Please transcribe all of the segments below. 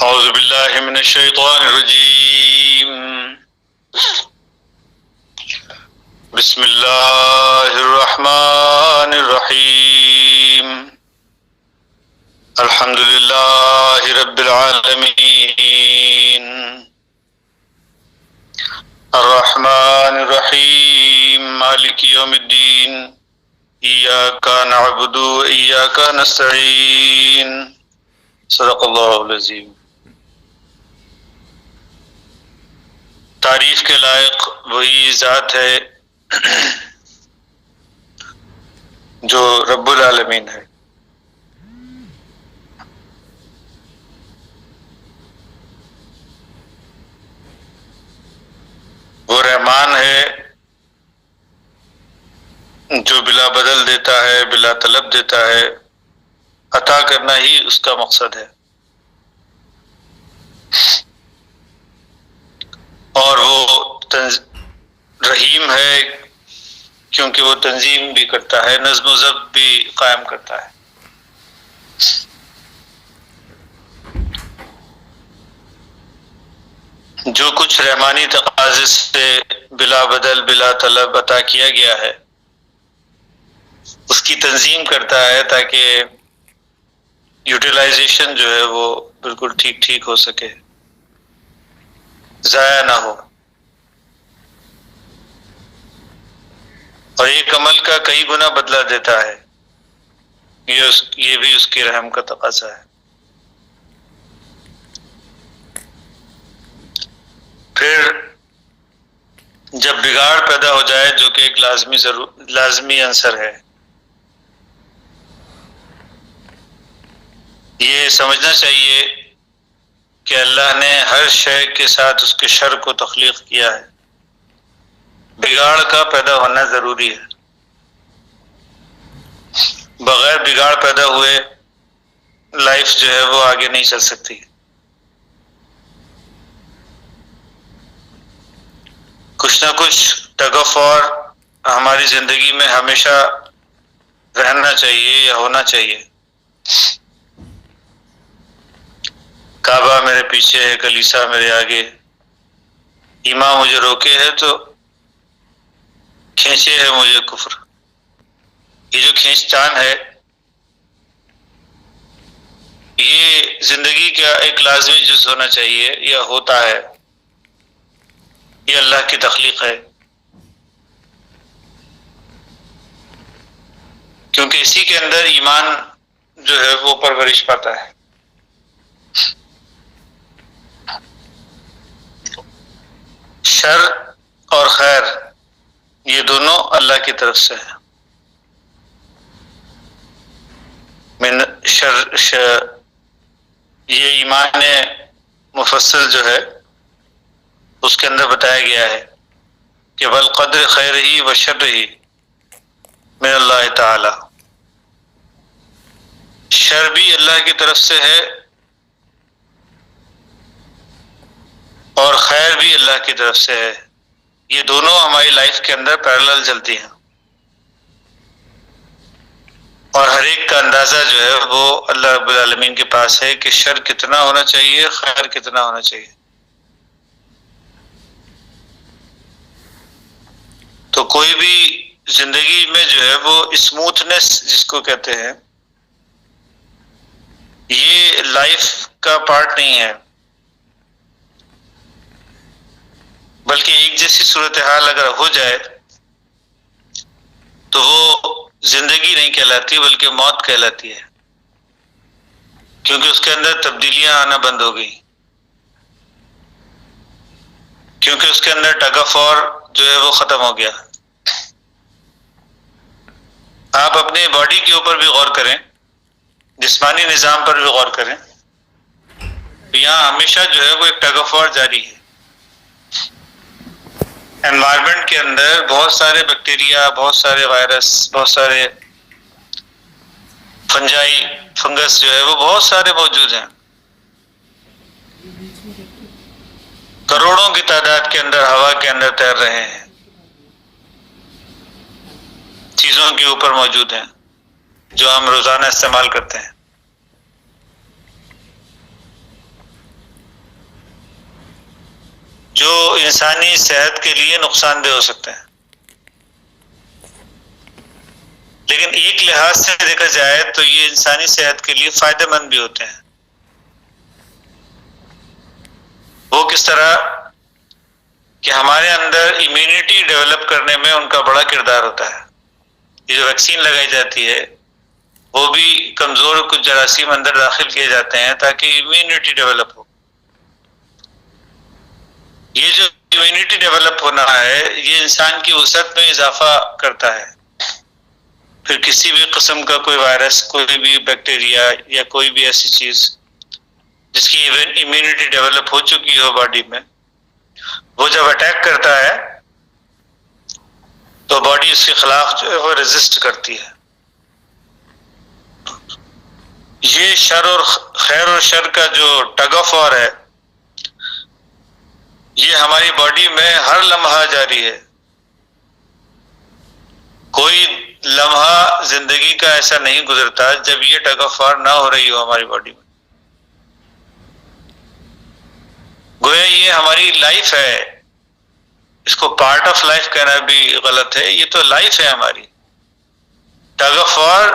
اعوذ باللہ من الشیطان الرجیم بسم اللہ الرحمن الرحیم الحمد للہ رب العالمین الرحمن الرحیم مالک یوم الدین ایاک نعبد و ایاک نستعین صدق اللہ العظیم۔ تعریف کے لائق وہی ذات ہے جو رب العالمین ہے۔ وہ رحمان ہے جو بلا بدل دیتا ہے، بلا طلب دیتا ہے، عطا کرنا ہی اس کا مقصد ہے۔ اور وہ رحیم ہے کیونکہ وہ تنظیم بھی کرتا ہے، نظم و ضبط بھی قائم کرتا ہے۔ جو کچھ رحمانی تقاضے سے بلا بدل بلا طلب عطا کیا گیا ہے اس کی تنظیم کرتا ہے تاکہ یوٹیلائزیشن جو ہے وہ بالکل ٹھیک ہو سکے، ضائع نہ ہو، اور ایک عمل کا کئی گنا بدلہ دیتا ہے۔ یہ بھی اس کی رحم کا تقاضا ہے۔ پھر جب بگاڑ پیدا ہو جائے جو کہ ایک لازمی عنصر ہے، یہ سمجھنا چاہیے کہ اللہ نے ہر شے کے ساتھ اس کے شر کو تخلیق کیا ہے۔ بگاڑ کا پیدا ہونا ضروری ہے، بغیر بگاڑ پیدا ہوئے لائف جو ہے وہ آگے نہیں چل سکتی۔ کچھ نہ کچھ ٹگ آف وار ہماری زندگی میں ہمیشہ رہنا چاہیے یا ہونا چاہیے۔ کعبہ میرے پیچھے ہے، کلیسا میرے آگے، ایمان مجھے روکے ہے تو کھینچے ہے مجھے کفر۔ یہ جو کھینچتان ہے یہ زندگی کا ایک لازمی جز ہونا چاہیے، یا ہوتا ہے، یہ اللہ کی تخلیق ہے، کیونکہ اسی کے اندر ایمان جو ہے وہ پرورش پاتا ہے۔ شر اور خیر یہ دونوں اللہ کی طرف سے ہے۔ یہ ایمان مفصل جو ہے اس کے اندر بتایا گیا ہے کہ والقدر خیرہ و شرہ من اللہ تعالی، شر بھی اللہ کی طرف سے ہے اور خیر بھی اللہ کی طرف سے ہے۔ یہ دونوں ہماری لائف کے اندر پیرلل چلتی ہیں، اور ہر ایک کا اندازہ جو ہے وہ اللہ رب العالمین کے پاس ہے کہ شر کتنا ہونا چاہیے، خیر کتنا ہونا چاہیے۔ تو کوئی بھی زندگی میں جو ہے وہ اسموتھنس جس کو کہتے ہیں یہ لائف کا پارٹ نہیں ہے، بلکہ ایک جیسی صورتحال اگر ہو جائے تو وہ زندگی نہیں کہلاتی بلکہ موت کہلاتی ہے، کیونکہ اس کے اندر تبدیلیاں آنا بند ہو گئی، کیونکہ اس کے اندر ٹگ آف وار جو ہے وہ ختم ہو گیا۔ آپ اپنی باڈی کے اوپر بھی غور کریں، جسمانی نظام پر بھی غور کریں، یہاں ہمیشہ جو ہے وہ ایک ٹگ آف وار جاری ہے۔ انوائرمنٹ کے اندر بہت سارے بیکٹیریا، بہت سارے وائرس، بہت سارے فنگس جو ہے وہ بہت سارے موجود ہیں، کروڑوں کی تعداد کے اندر ہوا کے اندر تیر رہے ہیں، چیزوں کے اوپر موجود ہیں جو ہم روزانہ استعمال کرتے ہیں۔ جو انسانی صحت کے لیے نقصان دہ ہو سکتے ہیں، لیکن ایک لحاظ سے دیکھا جائے تو یہ انسانی صحت کے لیے فائدہ مند بھی ہوتے ہیں۔ وہ کس طرح کہ ہمارے اندر امیونٹی ڈیولپ کرنے میں ان کا بڑا کردار ہوتا ہے۔ یہ جو ویکسین لگائی جاتی ہے وہ بھی کمزور کچھ جراثیم اندر داخل کیے جاتے ہیں تاکہ امیونٹی ڈیولپ ہو۔ یہ جو امیونٹی ڈیولپ ہونا ہے یہ انسان کی وسعت میں اضافہ کرتا ہے۔ پھر کسی بھی قسم کا کوئی وائرس، کوئی بھی بیکٹیریا یا کوئی بھی ایسی چیز جس کی امیونٹی ڈیولپ ہو چکی ہو باڈی میں، وہ جب اٹیک کرتا ہے تو باڈی اس کے خلاف جو ہے وہ ریزسٹ کرتی ہے۔ یہ شر اور خیر اور شر کا جو ٹگ آف وار ہے یہ ہماری باڈی میں ہر لمحہ جاری ہے۔ کوئی لمحہ زندگی کا ایسا نہیں گزرتا جب یہ ٹگ آف وار نہ ہو رہی ہو ہماری باڈی میں۔ گویا یہ ہماری لائف ہے، اس کو پارٹ آف لائف کہنا بھی غلط ہے، یہ تو لائف ہے ہماری۔ ٹگ آف وار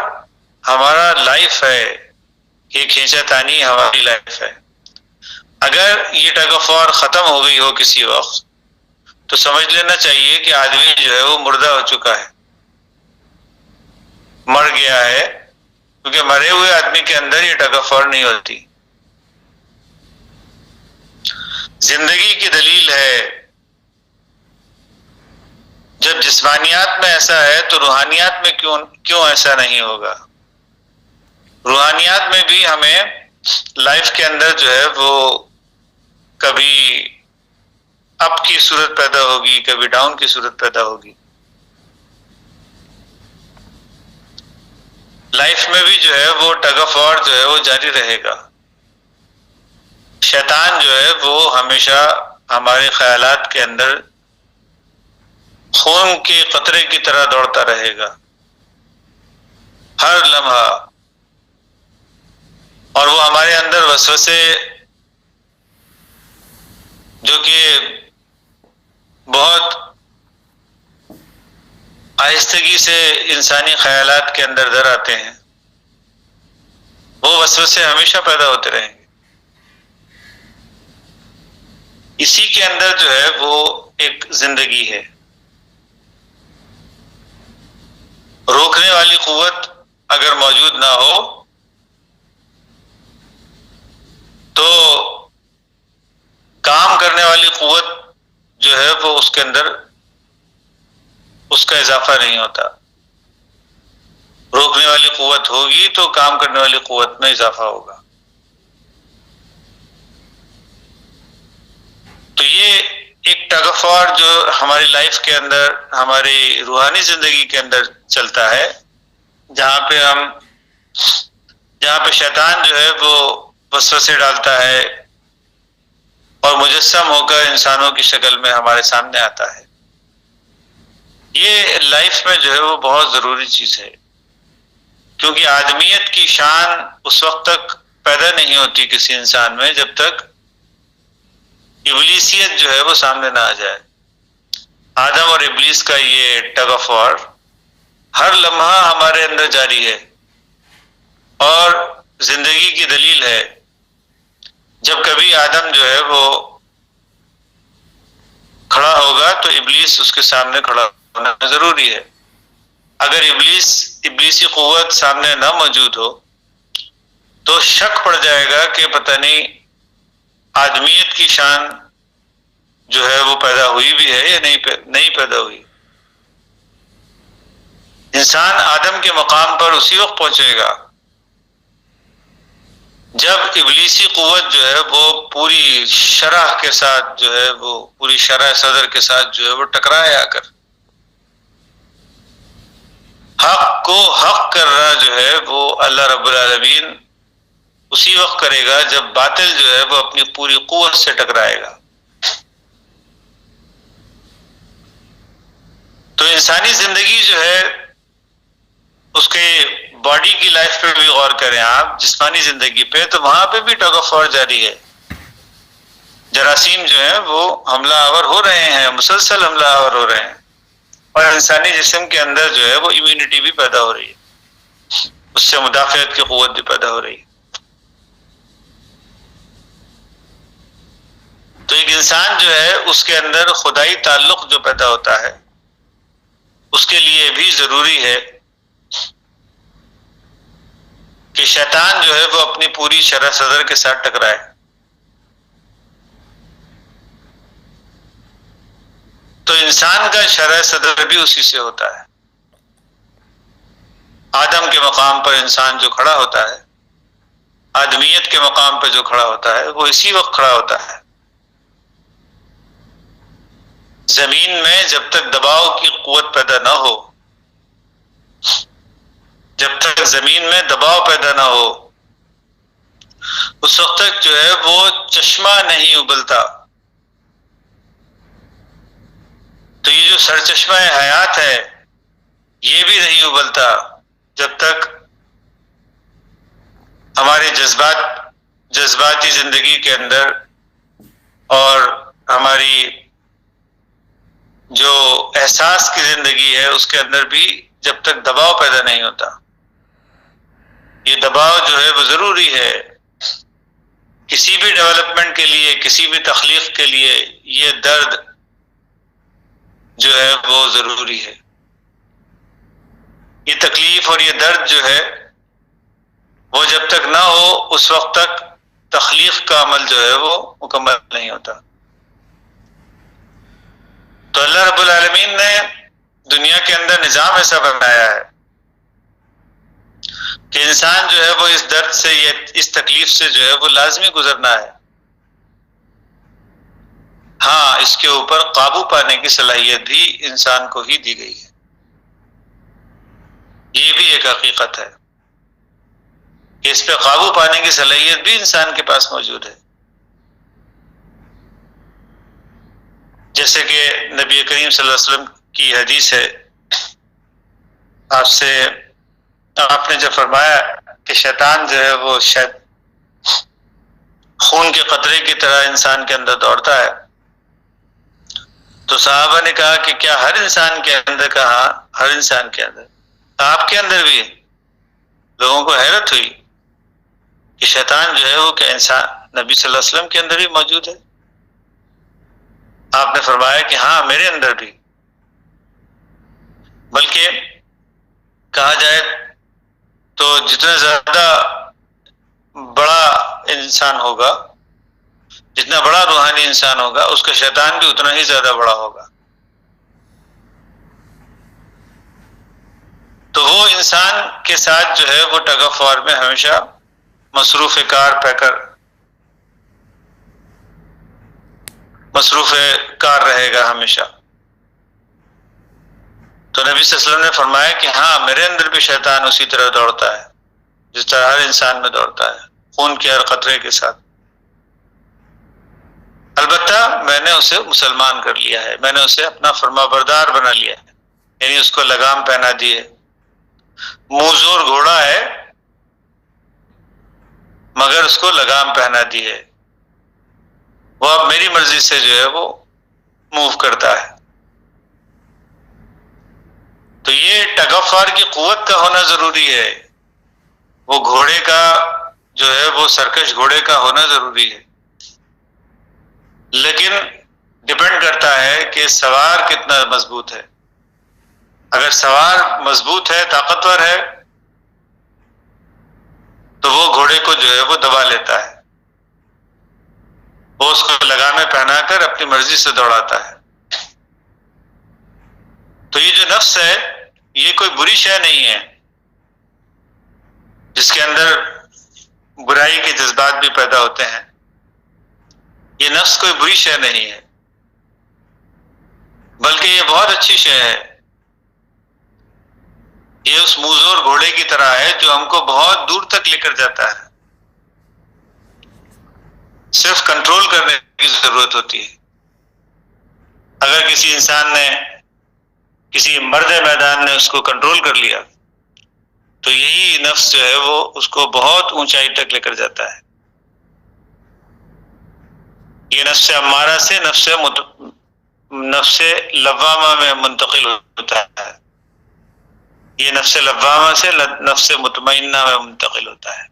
ہمارا لائف ہے، یہ کھینچا تانی ہماری لائف ہے۔ اگر یہ ٹگ آف وار ختم ہو گئی ہو کسی وقت تو سمجھ لینا چاہیے کہ آدمی جو ہے وہ مردہ ہو چکا ہے، مر گیا ہے، کیونکہ مرے ہوئے آدمی کے اندر یہ ٹگ آف وار نہیں ہوتی۔ زندگی کی دلیل ہے، جب جسمانیات میں ایسا ہے تو روحانیات میں کیوں ایسا نہیں ہوگا؟ روحانیات میں بھی ہمیں لائف کے اندر جو ہے وہ کبھی اپ کی صورت پیدا ہوگی، کبھی ڈاؤن کی صورت پیدا ہوگی۔ لائف میں بھی جو ہے وہ ٹگ آف وار جو ہے وہ جاری رہے گا۔ شیطان جو ہے وہ ہمیشہ ہمارے خیالات کے اندر خون کے قطرے کی طرح دوڑتا رہے گا ہر لمحہ، اور وہ ہمارے اندر وسوسے جو کہ بہت آہستگی سے انسانی خیالات کے اندر در آتے ہیں، وہ وسوسے ہمیشہ پیدا ہوتے رہیں گے۔ اسی کے اندر جو ہے وہ ایک زندگی ہے۔ روکنے والی قوت اگر موجود نہ ہو تو کام کرنے والی قوت جو ہے وہ اس کے اندر اس کا اضافہ نہیں ہوتا۔ روکنے والی قوت ہوگی تو کام کرنے والی قوت میں اضافہ ہوگا۔ تو یہ ایک ٹگ آف وار جو ہماری لائف کے اندر، ہماری روحانی زندگی کے اندر چلتا ہے، جہاں پہ شیطان جو ہے وہ وسوسے ڈالتا ہے اور مجسم ہو کر انسانوں کی شکل میں ہمارے سامنے آتا ہے۔ یہ لائف میں جو ہے وہ بہت ضروری چیز ہے، کیونکہ آدمیت کی شان اس وقت تک پیدا نہیں ہوتی کسی انسان میں جب تک ابلیسیت جو ہے وہ سامنے نہ آ جائے۔ آدم اور ابلیس کا یہ ٹگ آف وار ہر لمحہ ہمارے اندر جاری ہے، اور زندگی کی دلیل ہے۔ جب کبھی آدم جو ہے وہ کھڑا ہوگا تو ابلیس اس کے سامنے کھڑا ہونا ضروری ہے۔ اگر ابلیسی قوت سامنے نہ موجود ہو تو شک پڑ جائے گا کہ پتہ نہیں آدمیت کی شان جو ہے وہ پیدا ہوئی بھی ہے یا نہیں پیدا ہوئی۔ انسان آدم کے مقام پر اسی وقت پہنچے گا جب ابلیسی قوت جو ہے وہ پوری شرح کے ساتھ جو ہے وہ پوری شرح صدر کے ساتھ جو ہے وہ ٹکرائے آ کر۔ حق کو حق کرنا جو ہے وہ اللہ رب العالمین اسی وقت کرے گا جب باطل جو ہے وہ اپنی پوری قوت سے ٹکرائے گا۔ تو انسانی زندگی جو ہے اس کے باڈی کی لائف پہ بھی غور کریں آپ، جسمانی زندگی پہ، تو وہاں پہ بھی ٹگ آف وار جاری ہے۔ جراثیم جو ہیں وہ حملہ آور ہو رہے ہیں، مسلسل حملہ آور ہو رہے ہیں، اور انسانی جسم کے اندر جو ہے وہ امیونٹی بھی پیدا ہو رہی ہے، اس سے مدافعت کی قوت بھی پیدا ہو رہی ہے۔ تو ایک انسان جو ہے اس کے اندر خدائی تعلق جو پیدا ہوتا ہے، اس کے لیے بھی ضروری ہے کہ شیطان جو ہے وہ اپنی پوری شرح صدر کے ساتھ ٹکرائے۔ تو انسان کا شرح صدر بھی اسی سے ہوتا ہے۔ آدم کے مقام پر انسان جو کھڑا ہوتا ہے، آدمیت کے مقام پہ جو کھڑا ہوتا ہے، وہ اسی وقت کھڑا ہوتا ہے زمین میں جب تک دباؤ کی قوت پیدا نہ ہو، جب تک زمین میں دباؤ پیدا نہ ہو، اس وقت تک جو ہے وہ چشمہ نہیں ابلتا۔ تو یہ جو سرچشمہ حیات ہے یہ بھی نہیں ابلتا جب تک ہمارے جذباتی زندگی کے اندر اور ہماری جو احساس کی زندگی ہے اس کے اندر بھی جب تک دباؤ پیدا نہیں ہوتا۔ یہ دباؤ جو ہے وہ ضروری ہے کسی بھی ڈیولپمنٹ کے لیے، کسی بھی تخلیق کے لیے۔ یہ درد جو ہے وہ ضروری ہے۔ یہ تکلیف اور یہ درد جو ہے وہ جب تک نہ ہو اس وقت تک تخلیق کا عمل جو ہے وہ مکمل نہیں ہوتا۔ تو اللہ رب العالمین نے دنیا کے اندر نظام ایسا بنایا ہے کہ انسان جو ہے وہ اس درد سے، اس تکلیف سے جو ہے وہ لازمی گزرنا ہے۔ ہاں، اس کے اوپر قابو پانے کی صلاحیت بھی انسان کو ہی دی گئی ہے۔ یہ بھی ایک حقیقت ہے کہ اس پہ قابو پانے کی صلاحیت بھی انسان کے پاس موجود ہے۔ جیسے کہ نبی کریم صلی اللہ علیہ وسلم کی حدیث ہے، آپ نے جب فرمایا کہ شیطان جو ہے وہ خون کے قطرے کی طرح انسان کے اندر دوڑتا ہے، تو صحابہ نے کہا کہ کیا ہر انسان کے اندر؟ کہا ہر انسان کے اندر، آپ کے اندر بھی؟ لوگوں کو حیرت ہوئی کہ شیطان جو ہے وہ کیا انسان نبی صلی اللہ علیہ وسلم کے اندر بھی موجود ہے؟ آپ نے فرمایا کہ ہاں، میرے اندر بھی۔ بلکہ کہا جائے تو جتنا زیادہ بڑا انسان ہوگا، جتنا بڑا روحانی انسان ہوگا، اس کا شیطان بھی اتنا ہی زیادہ بڑا ہوگا۔ تو وہ انسان کے ساتھ جو ہے وہ ٹگ آف وار میں ہمیشہ مصروف کار رہے گا ہمیشہ۔ تو نبی صلی اللہ علیہ وسلم نے فرمایا کہ ہاں، میرے اندر بھی شیطان اسی طرح دوڑتا ہے جس طرح ہر انسان میں دوڑتا ہے، خون کے ہر قطرے کے ساتھ۔ البتہ میں نے اسے مسلمان کر لیا ہے، میں نے اسے اپنا فرما بردار بنا لیا ہے، یعنی اس کو لگام پہنا دی ہے۔ منہ زور گھوڑا ہے مگر اس کو لگام پہنا دی ہے، وہ اب میری مرضی سے جو ہے وہ موو کرتا ہے۔ تو یہ ٹگ آف وار کی قوت کا ہونا ضروری ہے، وہ گھوڑے کا جو ہے وہ سرکش گھوڑے کا ہونا ضروری ہے، لیکن ڈپینڈ کرتا ہے کہ سوار کتنا مضبوط ہے۔ اگر سوار مضبوط ہے، طاقتور ہے، تو وہ گھوڑے کو جو ہے وہ دبا لیتا ہے، وہ اس کو لگامیں پہنا کر اپنی مرضی سے دوڑاتا ہے۔ تو یہ جو نفس ہے یہ کوئی بری شے نہیں ہے جس کے اندر برائی کے جذبات بھی پیدا ہوتے ہیں۔ یہ نفس کوئی بری شے نہیں ہے، بلکہ یہ بہت اچھی شے ہے۔ یہ اس موزور گھوڑے کی طرح ہے جو ہم کو بہت دور تک لے کر جاتا ہے، صرف کنٹرول کرنے کی ضرورت ہوتی ہے۔ اگر کسی انسان نے، کسی مرد میدان نے اس کو کنٹرول کر لیا تو یہی نفس جو ہے وہ اس کو بہت اونچائی تک لے کر جاتا ہے۔ یہ نفس امارہ سے نفس لوامہ میں منتقل ہوتا ہے، یہ نفس لوامہ سے نفس مطمئنہ میں منتقل ہوتا ہے۔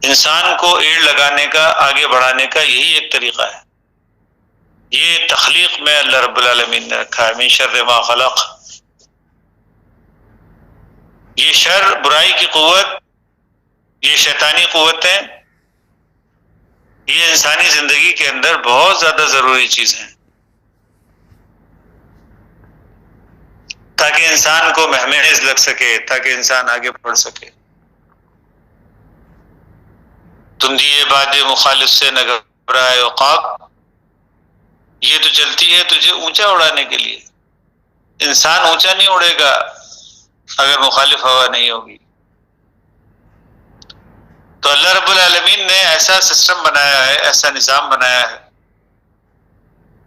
انسان کو ایڑ لگانے کا، آگے بڑھانے کا یہی ایک طریقہ ہے۔ یہ تخلیق میں اللہ رب العالمین نے رکھا ہے، من شر ما خلق۔ یہ شر، برائی کی قوت، یہ شیطانی قوتیں، یہ انسانی زندگی کے اندر بہت زیادہ ضروری چیز ہیں، تاکہ انسان کو مہمیز لگ سکے، تاکہ انسان آگے بڑھ سکے۔ تندیے باد مخالف سے نہ گھبرائے عقاب، یہ تو چلتی ہے تجھے اونچا اڑانے کے لیے۔ انسان اونچا نہیں اڑے گا اگر مخالف ہوا نہیں ہوگی۔ تو اللہ رب العالمین نے ایسا سسٹم بنایا ہے، ایسا نظام بنایا ہے،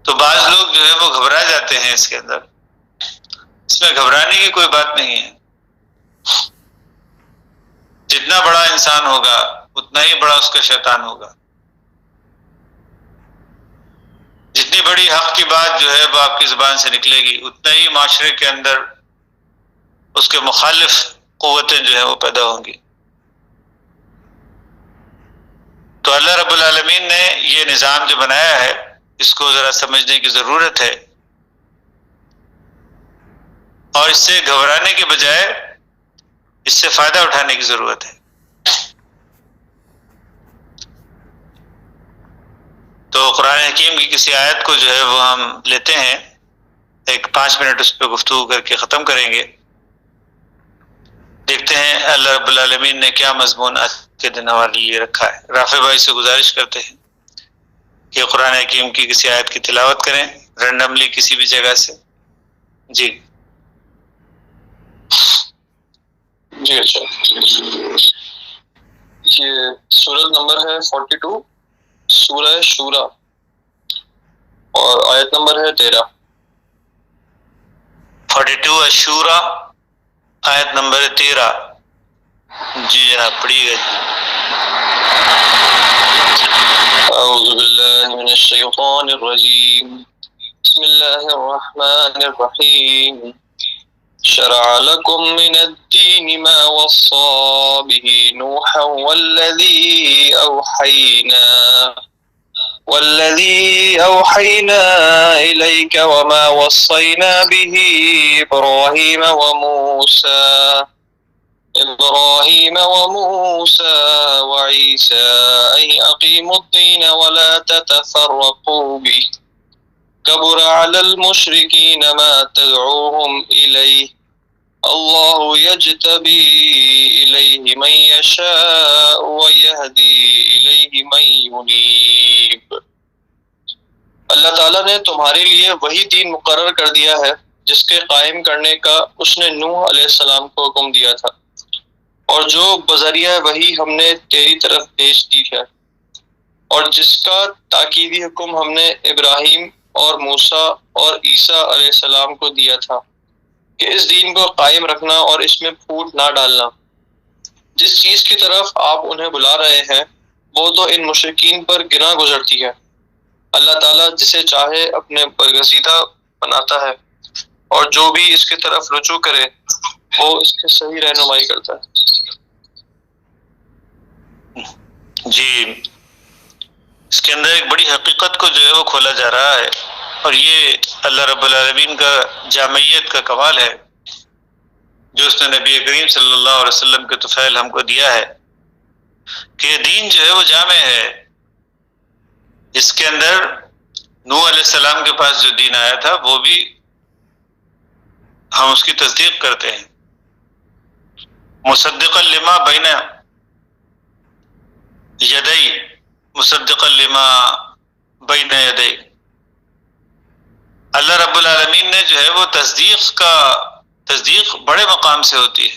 تو بعض لوگ جو ہے وہ گھبرا جاتے ہیں اس کے اندر۔ اس میں گھبرانے کی کوئی بات نہیں ہے۔ جتنا بڑا انسان ہوگا اتنا ہی بڑا اس کا شیطان ہوگا۔ جتنی بڑی حق کی بات جو ہے وہ آپ کی زبان سے نکلے گی، اتنا ہی معاشرے کے اندر اس کے مخالف قوتیں جو ہیں وہ پیدا ہوں گی۔ تو اللہ رب العالمین نے یہ نظام جو بنایا ہے، اس کو ذرا سمجھنے کی ضرورت ہے، اور اس سے گھبرانے کے بجائے اس سے فائدہ اٹھانے کی ضرورت ہے۔ تو قرآن حکیم کی کسی آیت کو جو ہے وہ ہم لیتے ہیں، ایک 5 منٹ اس پہ گفتگو کر کے ختم کریں گے۔ دیکھتے ہیں اللہ رب العالمین نے کیا مضمون آج کے دن ہمارے لیے رکھا ہے۔ رافع بھائی سے گزارش کرتے ہیں کہ قرآن حکیم کی کسی آیت کی تلاوت کریں، رینڈملی کسی بھی جگہ سے۔ جی اچھا، یہ سورت نمبر ہے 42، سورہ شورا، اور آیت نمبر ہے 13۔ 42 الشورا، آیت نمبر 13۔ جی جناب پڑھیے گا۔ اعوذ باللہ من الشیطان الرجیم، بسم اللہ الرحمن الرحیم۔ شرع لكم من الدين ما وصى به نوحا والذي أوحينا إليك وما وصينا به إبراهيم وموسى وعيسى أن أقيموا الدين ولا تتفرقوا به كبر على المشركين ما تدعوهم إليه الله يجتبي إليه من يشاء ويهدي إليه من ينيب۔ اللہ تعالیٰ نے تمہارے لیے وہی دین مقرر کر دیا ہے جس کے قائم کرنے کا اس نے نوح علیہ السلام کو حکم دیا تھا، اور جو بذریعہ وہی ہم نے تیری طرف بھیج دی ہے، اور جس کا تاکیدی حکم ہم نے ابراہیم اور موسیٰ اور عیسیٰ علیہ السلام کو دیا تھا کہ اس دین کو قائم رکھنا اور اس میں پھوٹ نہ ڈالنا۔ جس چیز کی طرف آپ انہیں بلا رہے ہیں وہ تو ان مشرکین پر گراں گزرتی ہے۔ اللہ تعالیٰ جسے چاہے اپنے برگزیدہ بناتا ہے، اور جو بھی اس کی طرف رجوع کرے وہ اس کی صحیح رہنمائی کرتا ہے۔ جی، اس کے اندر ایک بڑی حقیقت کو جو ہے وہ کھولا جا رہا ہے، اور یہ اللہ رب العالمین کا جامعیت کا کمال ہے جو اس نے نبی کریم صلی اللہ علیہ وسلم کے طفیل ہم کو دیا ہے، کہ دین جو ہے وہ جامع ہے۔ اس کے اندر نوح علیہ السلام کے پاس جو دین آیا تھا وہ بھی ہم اس کی تصدیق کرتے ہیں، مصدقا لما بین یدی، مصدقا لما بین یدی۔ اللہ رب العالمین نے جو ہے وہ تصدیق بڑے مقام سے ہوتی ہے،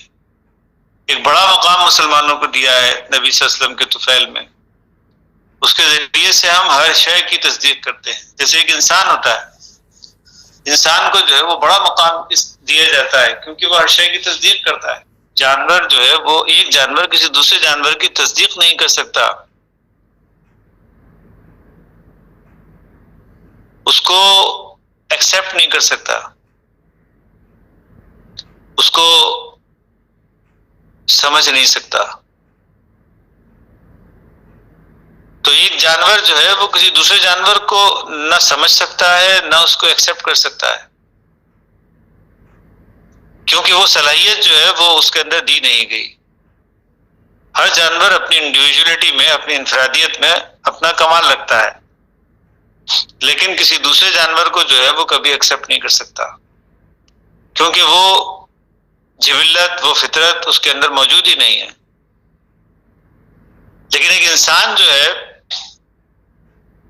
ایک بڑا مقام مسلمانوں کو دیا ہے نبی صلی اللہ علیہ وسلم کے طفیل میں۔ اس کے ذریعے سے ہم ہر شے کی تصدیق کرتے ہیں۔ جیسے ایک انسان ہوتا ہے، انسان کو جو ہے وہ بڑا مقام دیا جاتا ہے کیونکہ وہ ہر شے کی تصدیق کرتا ہے۔ جانور جو ہے وہ ایک جانور کسی دوسرے جانور کی تصدیق نہیں کر سکتا، اس کو ایکسیپٹ نہیں کر سکتا، اس کو سمجھ نہیں سکتا. تو ایک جانور جو ہے وہ کسی دوسرے جانور کو نہ سمجھ سکتا ہے نہ اس کو ایکسیپٹ کر سکتا ہے، کیونکہ وہ صلاحیت جو ہے وہ اس کے اندر دی نہیں گئی. ہر جانور اپنی انڈیویجولیٹی میں، اپنی انفرادیت میں اپنا کمال رکھتا ہے، لیکن کسی دوسرے جانور کو جو ہے وہ کبھی ایکسیپٹ نہیں کر سکتا، کیونکہ وہ جبلت، وہ فطرت اس کے اندر موجود ہی نہیں ہے. لیکن ایک انسان جو ہے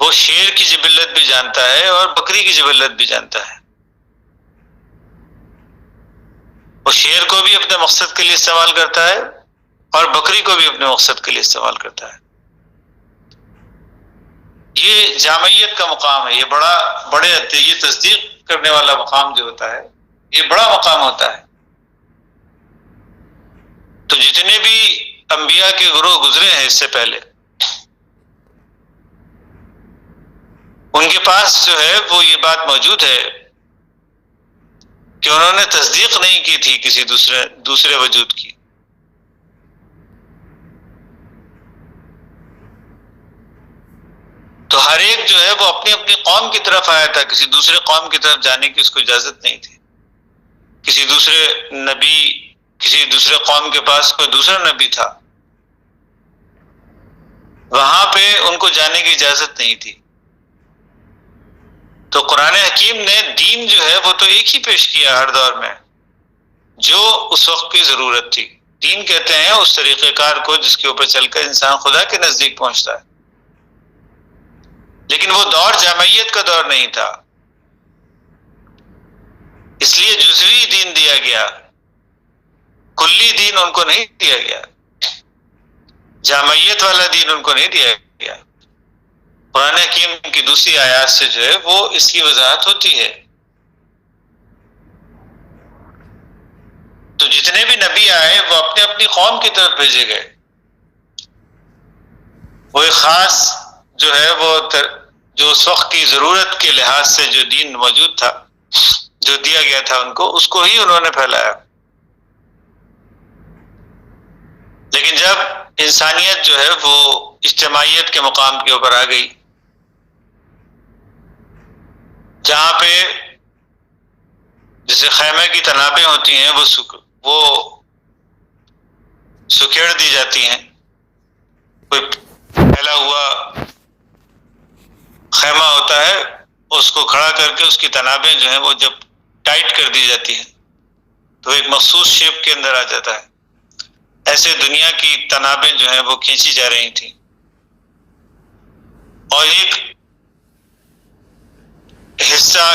وہ شیر کی جبلت بھی جانتا ہے اور بکری کی جبلت بھی جانتا ہے. وہ شیر کو بھی اپنے مقصد کے لیے استعمال کرتا ہے اور بکری کو بھی اپنے مقصد کے لیے استعمال کرتا ہے. یہ جامعیت کا مقام ہے، یہ یہ تصدیق کرنے والا مقام جو ہوتا ہے یہ بڑا مقام ہوتا ہے. تو جتنے بھی انبیاء کے گروہ گزرے ہیں اس سے پہلے، ان کے پاس جو ہے وہ یہ بات موجود ہے کہ انہوں نے تصدیق نہیں کی تھی کسی دوسرے وجود کی. تو ہر ایک جو ہے وہ اپنی اپنی قوم کی طرف آیا تھا، کسی دوسرے قوم کی طرف جانے کی اس کو اجازت نہیں تھی. کسی دوسرے نبی، کسی دوسرے قوم کے پاس کوئی دوسرا نبی تھا، وہاں پہ ان کو جانے کی اجازت نہیں تھی. تو قرآن حکیم نے دین جو ہے وہ تو ایک ہی پیش کیا ہر دور میں، جو اس وقت کی ضرورت تھی. دین کہتے ہیں اس طریقہ کار کو جس کے اوپر چل کر انسان خدا کے نزدیک پہنچتا ہے. لیکن وہ دور جامعیت کا دور نہیں تھا، اس لیے جزوی دین دیا گیا، کلی دین ان کو نہیں دیا گیا، جامعیت والا دین ان کو نہیں دیا گیا. قرآن حکیم کی دوسری آیات سے جو ہے وہ اس کی وضاحت ہوتی ہے. تو جتنے بھی نبی آئے وہ اپنے اپنی قوم کی طرف بھیجے گئے. وہ ایک خاص جو ہے وہ جو اس وقت کی ضرورت کے لحاظ سے جو دین موجود تھا، جو دیا گیا تھا ان کو، اس کو ہی انہوں نے پھیلایا. لیکن جب انسانیت جو ہے وہ اجتماعیت کے مقام کے اوپر آ گئی، جہاں پہ جیسے خیمے کی تنابیں ہوتی ہیں وہ سکیڑ دی جاتی ہیں، کوئی پھیلا ہوا خیمہ ہوتا ہے اس کو کھڑا کر کے اس کی تنابیں جو ہیں وہ جب ٹائٹ کر دی جاتی ہیں تو ایک مخصوص شیپ کے اندر آ جاتا ہے. ایسے دنیا کی تنابیں جو ہیں وہ کھینچی جا رہی تھیں، اور ایک حصہ،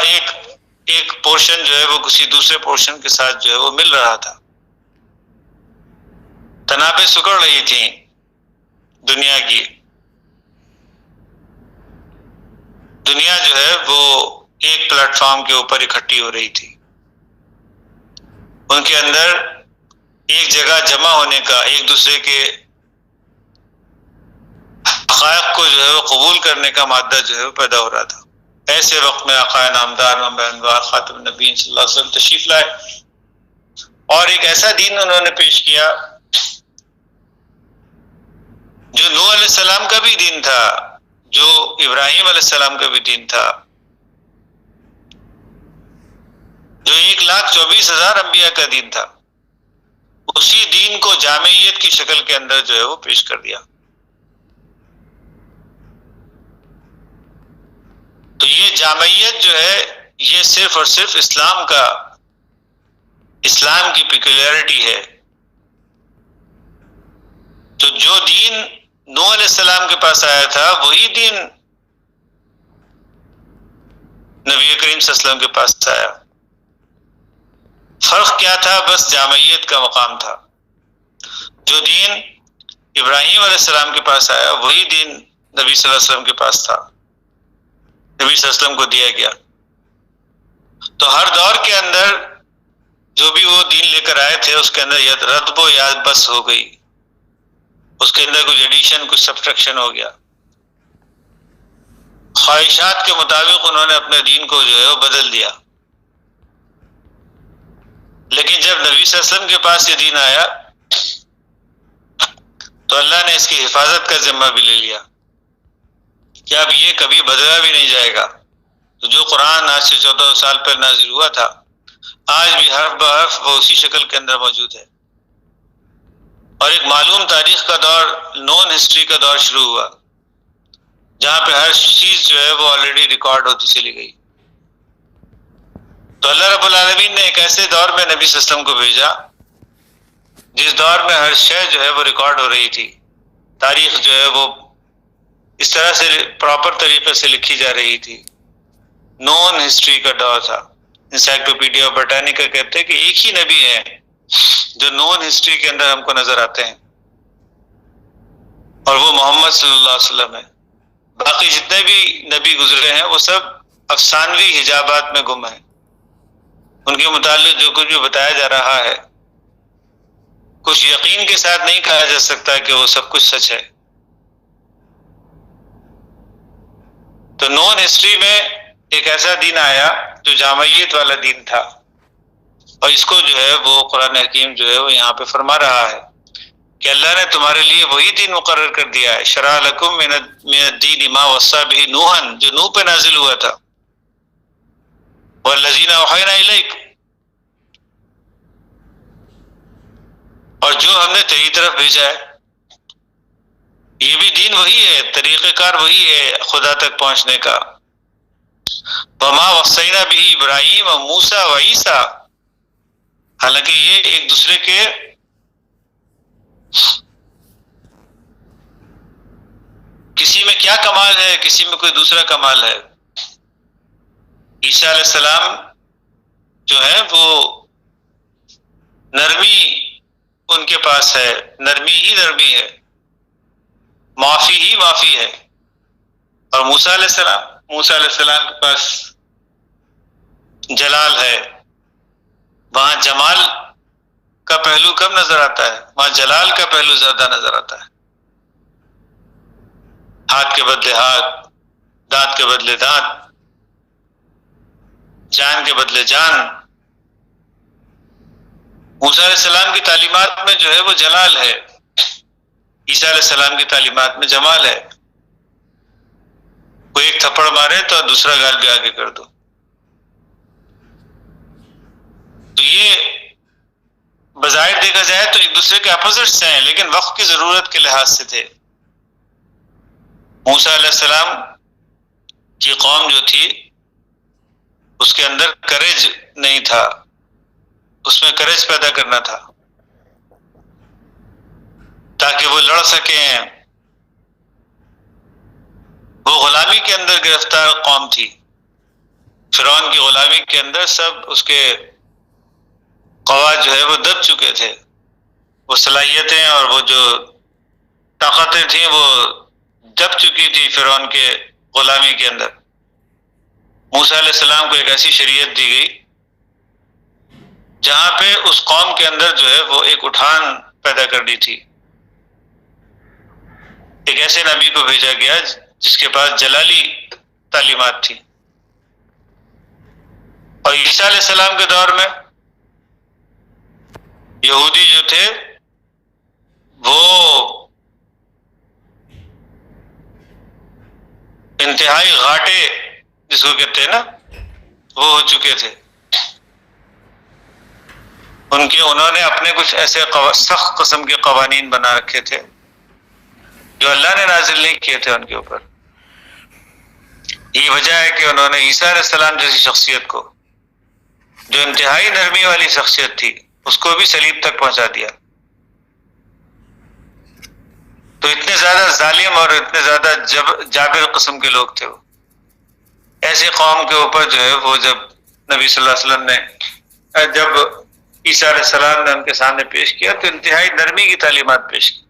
ایک پورشن جو ہے وہ کسی دوسرے پورشن کے ساتھ جو ہے وہ مل رہا تھا. تنابیں سکڑ رہی تھیں دنیا کی. دنیا جو ہے وہ ایک پلیٹ فارم کے اوپر اکٹھی ہو رہی تھی. ان کے اندر ایک جگہ جمع ہونے کا، ایک دوسرے کے حقائق کو جو ہے وہ قبول کرنے کا مادہ جو ہے وہ پیدا ہو رہا تھا. ایسے وقت میں آقا نامدار منبع انوار خاتم النبیین صلی اللہ علیہ وسلم تشریف لائے اور ایک ایسا دین انہوں نے پیش کیا جو نوح علیہ السلام کا بھی دین تھا، جو ابراہیم علیہ السلام کا بھی دین تھا، جو 1,24,000 انبیاء کا دین تھا. اسی دین کو جامعیت کی شکل کے اندر جو ہے وہ پیش کر دیا. تو یہ جامعیت جو ہے یہ صرف اور صرف اسلام کی پیکولیرٹی ہے. تو جو دین نوح علیہ السلام کے پاس آیا تھا وہی دین نبی کریم صلی اللہ علیہ وسلم کے پاس آیا. فرق کیا تھا؟ بس جامعیت کا مقام تھا. جو دین ابراہیم علیہ السلام کے پاس آیا وہی دین نبی صلی اللہ علیہ وسلم کے پاس تھا، نبی صلی اللہ علیہ وسلم کو دیا گیا. تو ہر دور کے اندر جو بھی وہ دین لے کر آئے تھے اس کے اندر یا ردب و یا بس ہو گئی، اس کے اندر کچھ ایڈیشن، کچھ سبٹریکشن ہو گیا. خواہشات کے مطابق انہوں نے اپنے دین کو جو ہے وہ بدل دیا. لیکن جب نبی صلی اللہ علیہ وسلم کے پاس یہ دین آیا تو اللہ نے اس کی حفاظت کا ذمہ بھی لے لیا کہ اب یہ کبھی بدلا بھی نہیں جائے گا. تو جو قرآن آج سے 14 سال پہلے نازل ہوا تھا آج بھی حرف بحرف وہ اسی شکل کے اندر موجود ہے. اور ایک معلوم تاریخ کا دور، نون ہسٹری کا دور شروع ہوا جہاں پہ ہر چیز جو ہے وہ آلریڈی ریکارڈ ہوتی چلی گئی. تو اللہ رب العالمین نے ایک ایسے دور میں نبی صلی اللہ علیہ وسلم کو بھیجا جس دور میں ہر شے جو ہے وہ ریکارڈ ہو رہی تھی. تاریخ جو ہے وہ اس طرح سے پراپر طریقے سے لکھی جا رہی تھی. نون ہسٹری کا دور تھا. انسائکلوپیڈیا برٹانیکا کہتے ہیں کہ ایک ہی نبی ہے جو نون ہسٹری کے اندر ہم کو نظر آتے ہیں اور وہ محمد صلی اللہ علیہ وسلم ہے. باقی جتنے بھی نبی گزرے ہیں وہ سب افسانوی حجابات میں گم ہیں. ان کے متعلق جو کچھ بھی بتایا جا رہا ہے کچھ یقین کے ساتھ نہیں کہا جا سکتا کہ وہ سب کچھ سچ ہے. تو نون ہسٹری میں ایک ایسا دین آیا جو جامعیت والا دین تھا اور اس کو جو ہے وہ قرآن حکیم جو ہے وہ یہاں پہ فرما رہا ہے کہ اللہ نے تمہارے لیے وہی دین مقرر کر دیا ہے. شرع لکم من الدین ما وصی بہ نوحا، جو نوح پہ نازل ہوا تھا، والذین اوحینا الیک، اور جو ہم نے تیری طرف بھیجا ہے. یہ بھی دین وہی ہے، طریقہ کار وہی ہے خدا تک پہنچنے کا. وما وصینا بہ ابراہیم و موسیٰ و عیسیٰ، حالانکہ یہ ایک دوسرے کے کسی میں کیا کمال ہے کسی میں کوئی دوسرا کمال ہے. عیسیٰ علیہ السلام جو ہے وہ نرمی ان کے پاس ہے، نرمی ہی نرمی ہے، معافی ہی معافی ہے. اور موسیٰ علیہ السلام کے پاس جلال ہے. وہاں جمال کا پہلو کم نظر آتا ہے، وہاں جلال کا پہلو زیادہ نظر آتا ہے. ہاتھ کے بدلے ہاتھ، دانت کے بدلے دانت، جان کے بدلے جان. موسیٰ علیہ السلام کی تعلیمات میں جو ہے وہ جلال ہے، عیسیٰ علیہ السلام کی تعلیمات میں جمال ہے. کوئی ایک تھپڑ مارے تو دوسرا گال بھی آگے کر دو. تو یہ بظاہر دیکھا جائے تو ایک دوسرے کے اپوزٹس ہیں لیکن وقت کی ضرورت کے لحاظ سے تھے. موسیٰ علیہ السلام کی قوم جو تھی اس کے اندر کریج نہیں تھا، اس میں کریج پیدا کرنا تھا تاکہ وہ لڑ سکیں. وہ غلامی کے اندر گرفتار قوم تھی، فرعون کی غلامی کے اندر سب اس کے قواعد جو ہے وہ دب چکے تھے. وہ صلاحیتیں اور وہ جو طاقتیں تھیں وہ دب چکی تھی فرعون کے غلامی کے اندر. موسیٰ علیہ السلام کو ایک ایسی شریعت دی گئی جہاں پہ اس قوم کے اندر جو ہے وہ ایک اٹھان پیدا کرنی تھی. ایک ایسے نبی کو بھیجا گیا جس کے پاس جلالی تعلیمات تھی. اور عیسیٰ علیہ السلام کے دور میں یہودی جو تھے وہ انتہائی گھاٹے جس کو کہتے ہیں نا وہ ہو چکے تھے. انہوں نے اپنے کچھ ایسے سخت قسم کے قوانین بنا رکھے تھے جو اللہ نے نازل نہیں کیے تھے ان کے اوپر. یہ وجہ ہے کہ انہوں نے عیسیٰ علیہ السلام جیسی شخصیت کو جو انتہائی نرمی والی شخصیت تھی اس کو بھی صلیب تک پہنچا دیا. تو اتنے زیادہ ظالم اور اتنے زیادہ جابر قسم کے لوگ تھے وہ. ایسے قوم کے اوپر جو ہے وہ جب نبی صلی اللہ علیہ وسلم نے جب عیسیٰ علیہ السلام نے ان کے سامنے پیش کیا تو انتہائی نرمی کی تعلیمات پیش کی.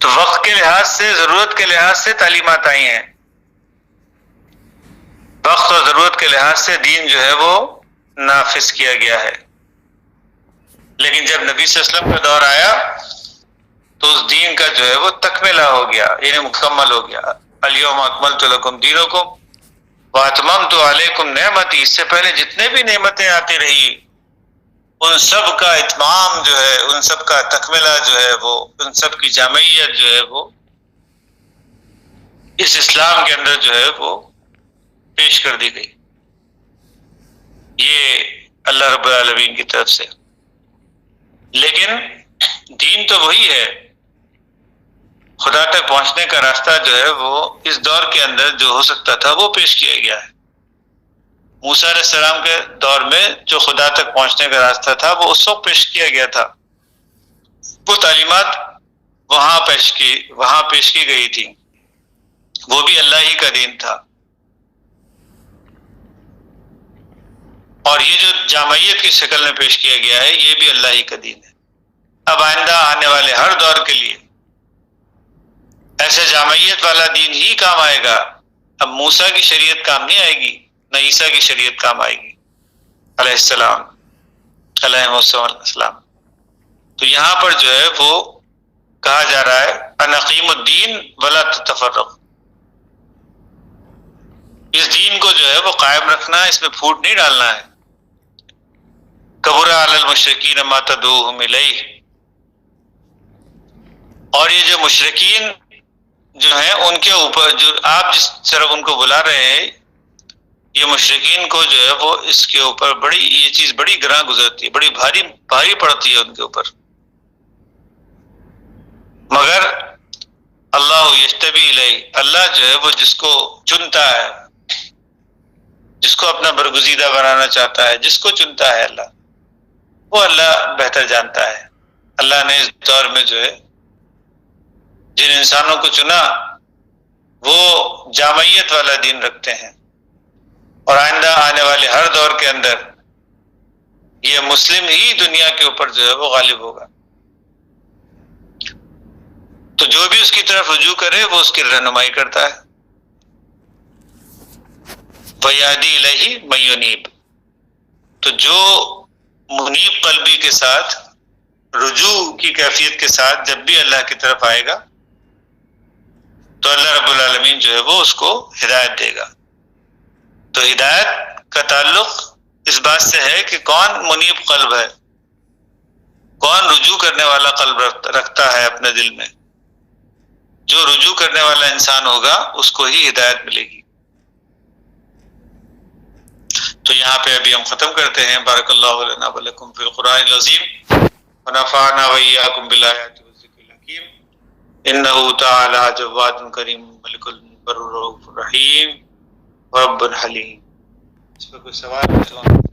تو وقت کے لحاظ سے، ضرورت کے لحاظ سے تعلیمات آئی ہیں. وقت اور ضرورت کے لحاظ سے دین جو ہے وہ نافذ کیا گیا ہے. لیکن جب نبی صلی اللہ علیہ وسلم کا دور آیا تو اس دین کا جو ہے وہ تکملہ ہو گیا، یعنی مکمل ہو گیا. الیوم اکملت لکم دینکم واتممت علیکم نعمتی، اس سے پہلے جتنے بھی نعمتیں آتی رہی ان سب کا اتمام جو ہے، ان سب کا تکملہ جو ہے، وہ ان سب کی جامعیت جو ہے وہ اس اسلام کے اندر جو ہے وہ پیش کر دی گئی، یہ اللہ رب العالمین کی طرف سے۔ لیکن دین تو وہی ہے، خدا تک پہنچنے کا راستہ جو ہے وہ اس دور کے اندر جو ہو سکتا تھا وہ پیش کیا گیا ہے۔ موسیٰ علیہ السلام کے دور میں جو خدا تک پہنچنے کا راستہ تھا وہ اس وقت پیش کیا گیا تھا، وہ تعلیمات وہاں پیش کی گئی تھی، وہ بھی اللہ ہی کا دین تھا۔ اور یہ جو جامعیت کی شکل میں پیش کیا گیا ہے یہ بھی اللہ ہی کا دین ہے۔ اب آئندہ آنے والے ہر دور کے لیے ایسے جامعیت والا دین ہی کام آئے گا۔ اب موسیٰ کی شریعت کام نہیں آئے گی، نہ عیسیٰ کی شریعت کام آئے گی علیہ السلام۔ تو یہاں پر جو ہے وہ کہا جا رہا ہے ان اقیموا الدین ولا تتفرقوا، اس دین کو جو ہے وہ قائم رکھنا ہے، اس میں پھوٹ نہیں ڈالنا ہے۔ کبر علی المشرکین ما تدعوہم الیہ، اور یہ جو مشرکین جو ہیں ان کے اوپر جو آپ جس طرف ان کو بلا رہے ہیں، یہ مشرکین کو جو ہے وہ اس کے اوپر یہ چیز بڑی گراں گزرتی ہے، بڑی بھاری پڑتی ہے ان کے اوپر۔ مگر اللہ یجتبی الیہ، اللہ جو ہے وہ جس کو چنتا ہے، جس کو اپنا برگزیدہ بنانا چاہتا ہے، جس کو چنتا ہے اللہ، وہ اللہ بہتر جانتا ہے۔ اللہ نے اس دور میں جو ہے جن انسانوں کو چنا وہ جامعیت والا دین رکھتے ہیں، اور آئندہ آنے والے ہر دور کے اندر یہ مسلم ہی دنیا کے اوپر جو ہے وہ غالب ہوگا۔ تو جو بھی اس کی طرف رجوع کرے وہ اس کی رہنمائی کرتا ہے۔ وَيَهْدِي إِلَيْهِ مَن يُنِيبُ، تو جو منیب قلبی کے ساتھ، رجوع کی کیفیت کے ساتھ جب بھی اللہ کی طرف آئے گا تو اللہ رب العالمین جو ہے وہ اس کو ہدایت دے گا۔ تو ہدایت کا تعلق اس بات سے ہے کہ کون منیب قلب ہے، کون رجوع کرنے والا قلب رکھتا ہے اپنے دل میں۔ جو رجوع کرنے والا انسان ہوگا اس کو ہی ہدایت ملے گی۔ تو یہاں پہ ابھی ہم ختم کرتے ہیں۔ بارک اللہ لنا ولکم فی القرآن العظیم ونفعنا وإیاکم بالآیات والذکر الحکیم، انہ تعالی جواد کریم ملک البر الرؤوف الرحیم رب حلیم۔ اس پہ کوئی سوال ہے؟